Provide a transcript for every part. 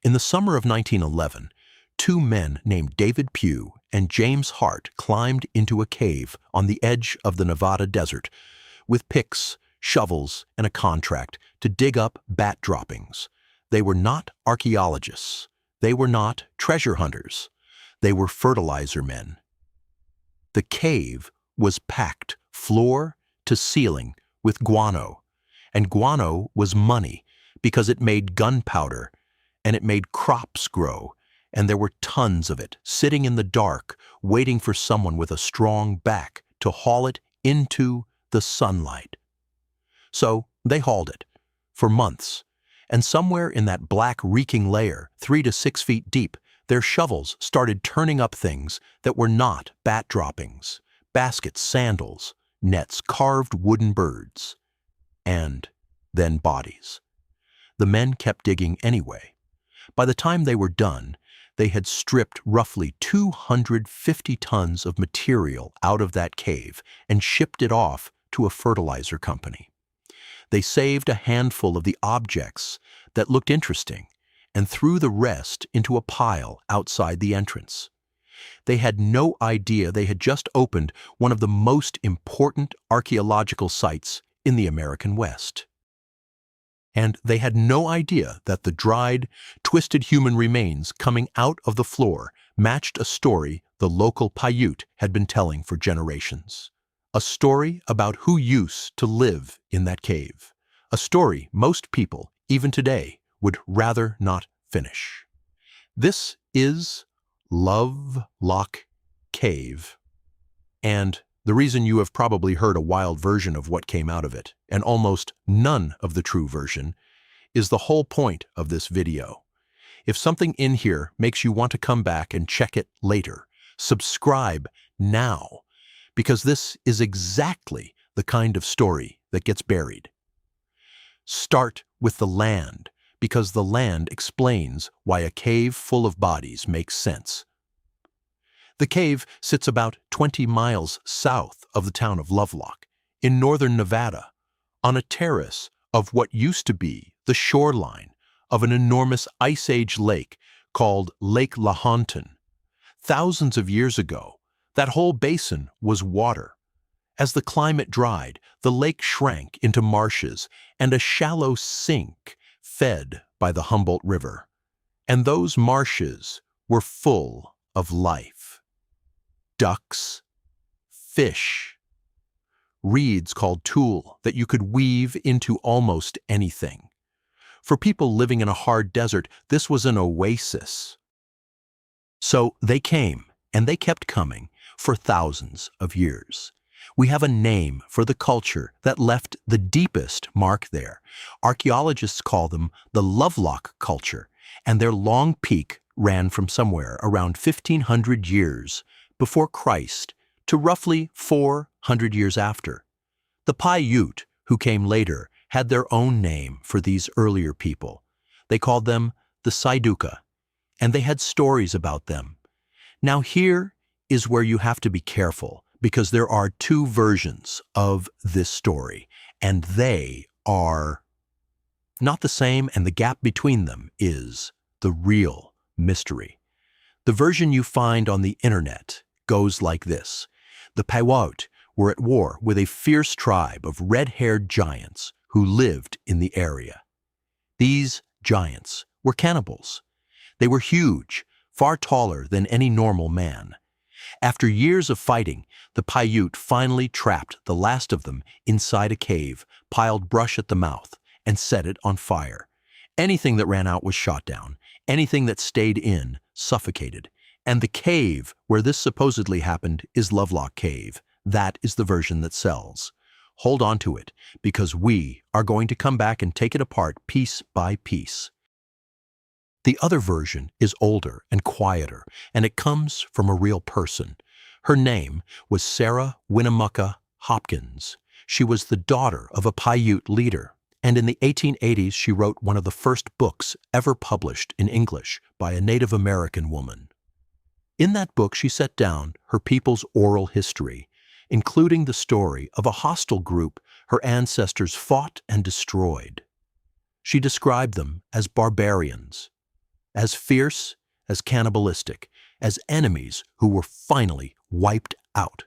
In the summer of 1911, two men named David Pugh and James Hart climbed into a cave on the edge of the Nevada desert with picks, shovels, and a contract to dig up bat droppings. They were not archaeologists. They were not treasure hunters. They were fertilizer men. The cave was packed floor to ceiling with guano, and guano was money because it made gunpowder and it made crops grow, and there were tons of it sitting in the dark waiting for someone with a strong back to haul it into the sunlight. So they hauled it for months, and somewhere in that black reeking layer, 3 to 6 feet deep, their shovels started turning up things that were not bat droppings, baskets, sandals, nets, carved wooden birds, and then bodies. The men kept digging anyway. By the time they were done, they had stripped roughly 250 tons of material out of that cave and shipped it off to a fertilizer company. They saved a handful of the objects that looked interesting and threw the rest into a pile outside the entrance. They had no idea they had just opened one of the most important archaeological sites in the American West. And they had no idea that the dried, twisted human remains coming out of the floor matched a story the local Paiute had been telling for generations. A story about who used to live in that cave. A story most people, even today, would rather not finish. This is Lovelock Cave, and the reason you have probably heard a wild version of what came out of it, and almost none of the true version, is the whole point of this video. If something in here makes you want to come back and check it later, subscribe now, because this is exactly the kind of story that gets buried. Start with the land, because the land explains why a cave full of bodies makes sense. The cave sits about 20 miles south of the town of Lovelock, in northern Nevada, on a terrace of what used to be the shoreline of an enormous Ice Age lake called Lake Lahontan. Thousands of years ago, that whole basin was water. As the climate dried, the lake shrank into marshes and a shallow sink fed by the Humboldt River. And those marshes were full of life. Ducks, fish, reeds called tulle that you could weave into almost anything. For people living in a hard desert, this was an oasis. So they came, and they kept coming, for thousands of years. We have a name for the culture that left the deepest mark there. Archaeologists call them the Lovelock culture, and their long peak ran from somewhere around 1,500 years before Christ to roughly 400 years after. The Paiute, who came later, had their own name for these earlier people. They called them the Saiduka, and they had stories about them. Now here is where you have to be careful, because there are two versions of this story, and they are not the same, and the gap between them is the real mystery. The version you find on the internet goes like this. The Paiute were at war with a fierce tribe of red-haired giants who lived in the area. These giants were cannibals. They were huge, far taller than any normal man. After years of fighting, the Paiute finally trapped the last of them inside a cave, piled brush at the mouth, and set it on fire. Anything that ran out was shot down. Anything that stayed in suffocated. And the cave where this supposedly happened is Lovelock Cave. That is the version that sells. Hold on to it, because we are going to come back and take it apart piece by piece. The other version is older and quieter, and it comes from a real person. Her name was Sarah Winnemucca Hopkins. She was the daughter of a Paiute leader, and in the 1880s she wrote one of the first books ever published in English by a Native American woman. In that book she set down her people's oral history, including the story of a hostile group her ancestors fought and destroyed. She described them as barbarians. as fierce, as cannibalistic, as enemies who were finally wiped out.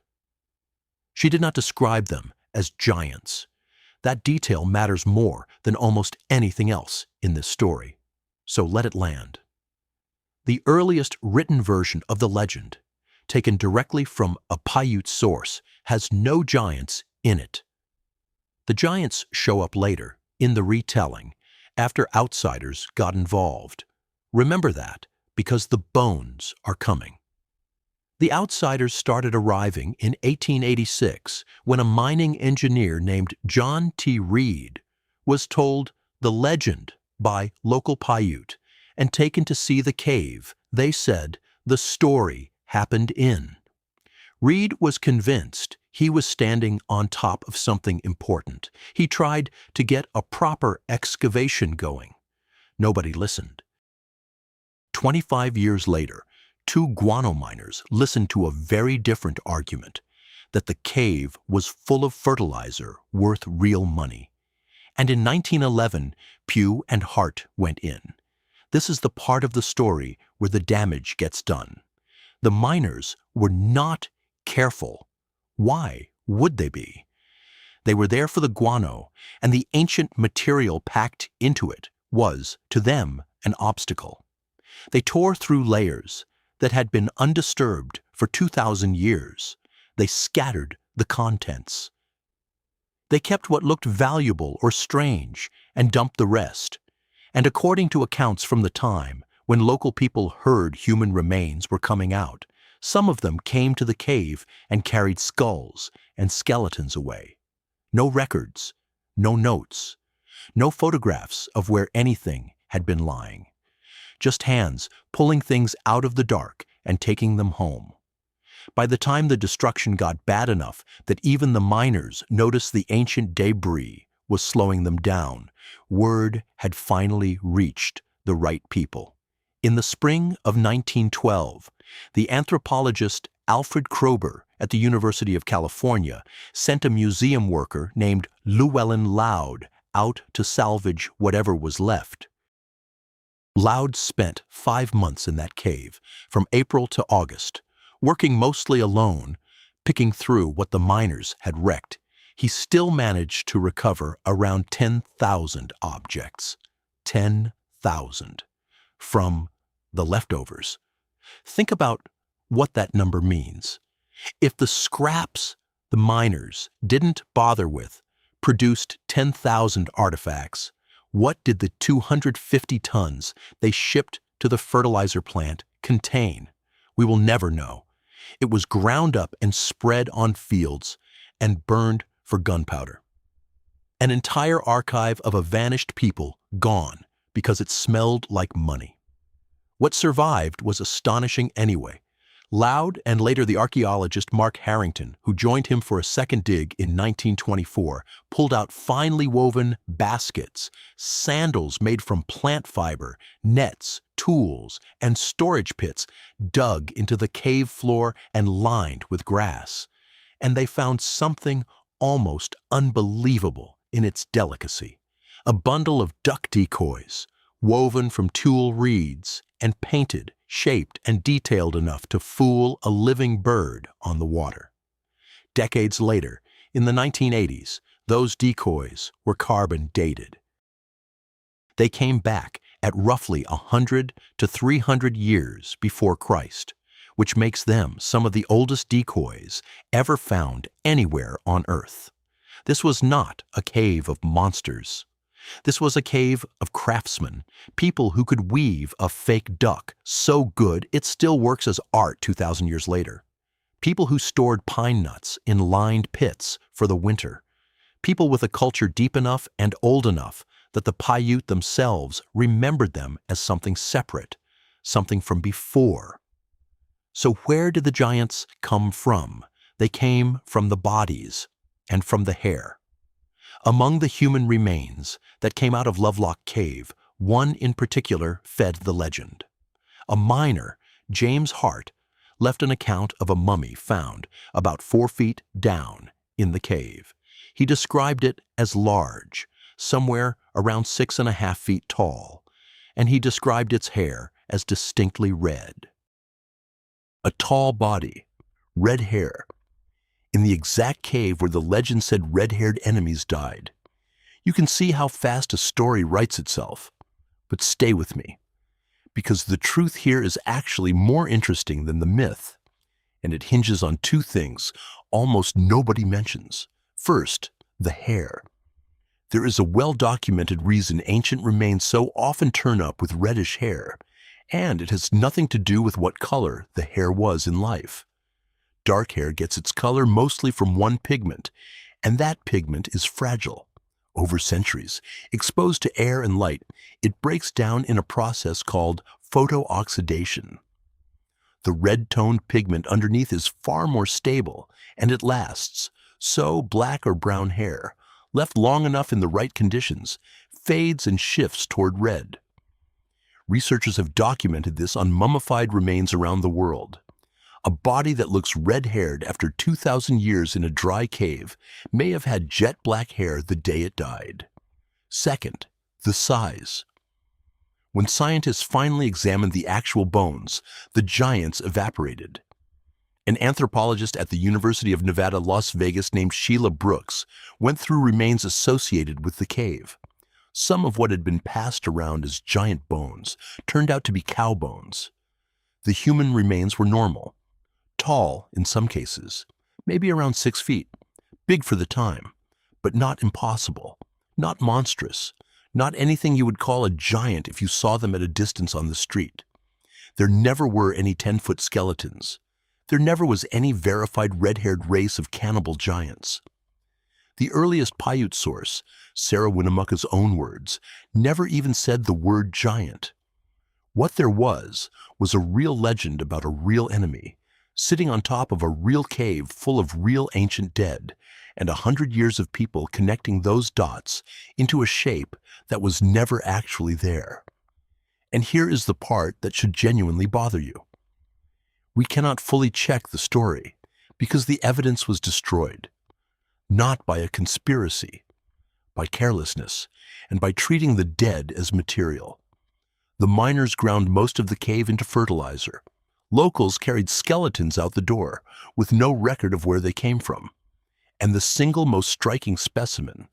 She did not describe them as giants. That detail matters more than almost anything else in this story. So let it land. The earliest written version of the legend, taken directly from a Paiute source, has no giants in it. The giants show up later, in the retelling, after outsiders got involved. Remember that, because the bones are coming. The outsiders started arriving in 1886 when a mining engineer named John T. Reed was told the legend by local Paiute and taken to see the cave they said the story happened in. Reed was convinced he was standing on top of something important. He tried to get a proper excavation going. Nobody listened. 25 years later, two guano miners listened to a very different argument, that the cave was full of fertilizer worth real money. And in 1911, Pugh and Hart went in. This is the part of the story where the damage gets done. The miners were not careful. Why would they be? They were there for the guano, and the ancient material packed into it was, to them, an obstacle. They tore through layers that had been undisturbed for 2,000 years. They scattered the contents. They kept what looked valuable or strange and dumped the rest. And according to accounts from the time, when local people heard human remains were coming out, some of them came to the cave and carried skulls and skeletons away. No records, no notes, no photographs of where anything had been lying. Just hands pulling things out of the dark and taking them home. By the time the destruction got bad enough that even the miners noticed the ancient debris was slowing them down, word had finally reached the right people. In the spring of 1912, the anthropologist Alfred Kroeber at the University of California sent a museum worker named Llewellyn Loud out to salvage whatever was left. Loud spent 5 months in that cave, from April to August, working mostly alone, picking through what the miners had wrecked. He still managed to recover around 10,000 objects. 10,000 from the leftovers. Think about what that number means. If the scraps the miners didn't bother with produced 10,000 artifacts, what did the 250 tons they shipped to the fertilizer plant contain? We will never know. It was ground up and spread on fields and burned for gunpowder. An entire archive of a vanished people gone because it smelled like money. What survived was astonishing anyway. Loud and later the archaeologist Mark Harrington, who joined him for a second dig in 1924, pulled out finely woven baskets, sandals made from plant fiber, nets, tools, and storage pits dug into the cave floor and lined with grass. And they found something almost unbelievable in its delicacy. A bundle of duck decoys, woven from tulle reeds and painted, shaped, and detailed enough to fool a living bird on the water. Decades later, in the 1980s, those decoys were carbon dated. They came back at roughly 100 to 300 years before Christ, which makes them some of the oldest decoys ever found anywhere on Earth. This was not a cave of monsters. This was a cave of craftsmen, people who could weave a fake duck so good it still works as art 2,000 years later. People who stored pine nuts in lined pits for the winter. People with a culture deep enough and old enough that the Paiute themselves remembered them as something separate, something from before. So where did the giants come from? They came from the bodies and from the hair. Among the human remains that came out of Lovelock Cave, one in particular fed the legend. A miner, James Hart, left an account of a mummy found about 4 feet down in the cave. He described it as large, somewhere around 6.5 feet tall, and he described its hair as distinctly red. A tall body, red hair, in the exact cave where the legend said red-haired enemies died. You can see how fast a story writes itself. But stay with me, because the truth here is actually more interesting than the myth, and it hinges on two things almost nobody mentions. First, the hair. There is a well-documented reason ancient remains so often turn up with reddish hair, and it has nothing to do with what color the hair was in life. Dark hair gets its color mostly from one pigment, and that pigment is fragile. Over centuries, exposed to air and light, it breaks down in a process called photooxidation. The red-toned pigment underneath is far more stable, and it lasts, so black or brown hair, left long enough in the right conditions, fades and shifts toward red. Researchers have documented this on mummified remains around the world. A body that looks red-haired after 2,000 years in a dry cave may have had jet black hair the day it died. Second, the size. When scientists finally examined the actual bones, the giants evaporated. An anthropologist at the University of Nevada, Las Vegas named Sheila Brooks went through remains associated with the cave. Some of what had been passed around as giant bones turned out to be cow bones. The human remains were normal. Tall in some cases, maybe around 6 feet, big for the time, but not impossible, not monstrous, not anything you would call a giant if you saw them at a distance on the street. There never were any 10-foot skeletons. There never was any verified red-haired race of cannibal giants. The earliest Paiute source, Sarah Winnemucca's own words, never even said the word giant. What there was a real legend about a real enemy, sitting on top of a real cave full of real ancient dead, and 100 years of people connecting those dots into a shape that was never actually there. And here is the part that should genuinely bother you. We cannot fully check the story because the evidence was destroyed, not by a conspiracy, by carelessness, and by treating the dead as material. The miners ground most of the cave into fertilizer. Locals carried skeletons out the door with no record of where they came from. And the single most striking specimen,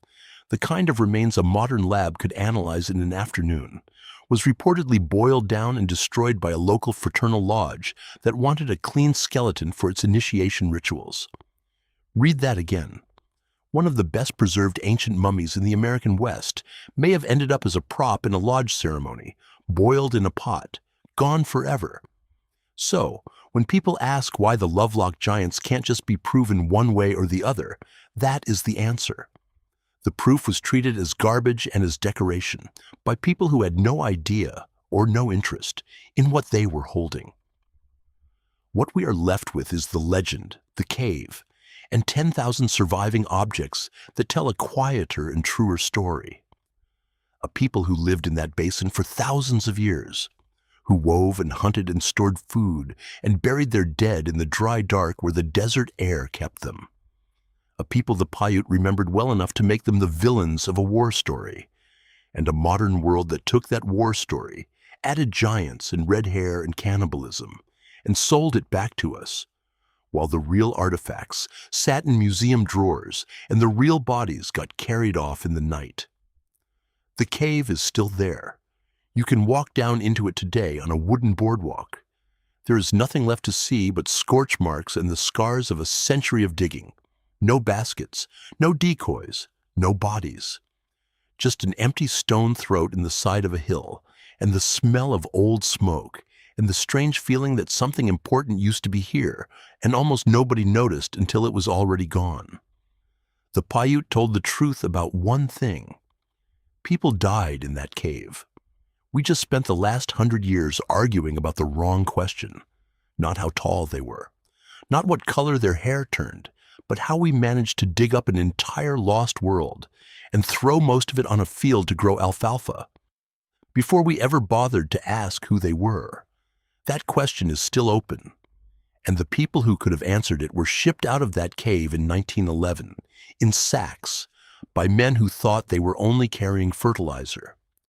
the kind of remains a modern lab could analyze in an afternoon, was reportedly boiled down and destroyed by a local fraternal lodge that wanted a clean skeleton for its initiation rituals. Read that again. One of the best preserved ancient mummies in the American West may have ended up as a prop in a lodge ceremony, boiled in a pot, gone forever. So, when people ask why the Lovelock giants can't just be proven one way or the other, that is the answer. The proof was treated as garbage and as decoration by people who had no idea or no interest in what they were holding. What we are left with is the legend, the cave, and 10,000 surviving objects that tell a quieter and truer story. A people who lived in that basin for thousands of years, who wove and hunted and stored food and buried their dead in the dry dark where the desert air kept them. A people the Paiute remembered well enough to make them the villains of a war story, and a modern world that took that war story, added giants and red hair and cannibalism, and sold it back to us, while the real artifacts sat in museum drawers and the real bodies got carried off in the night. The cave is still there. You can walk down into it today on a wooden boardwalk. There is nothing left to see but scorch marks and the scars of a century of digging. No baskets, no decoys, no bodies. Just an empty stone throat in the side of a hill, and the smell of old smoke, and the strange feeling that something important used to be here, and almost nobody noticed until it was already gone. The Paiute told the truth about one thing. People died in that cave. We just spent the last 100 years arguing about the wrong question. Not how tall they were, not what color their hair turned, but how we managed to dig up an entire lost world and throw most of it on a field to grow alfalfa, before we ever bothered to ask who they were. That question is still open, and the people who could have answered it were shipped out of that cave in 1911, in sacks, by men who thought they were only carrying fertilizer.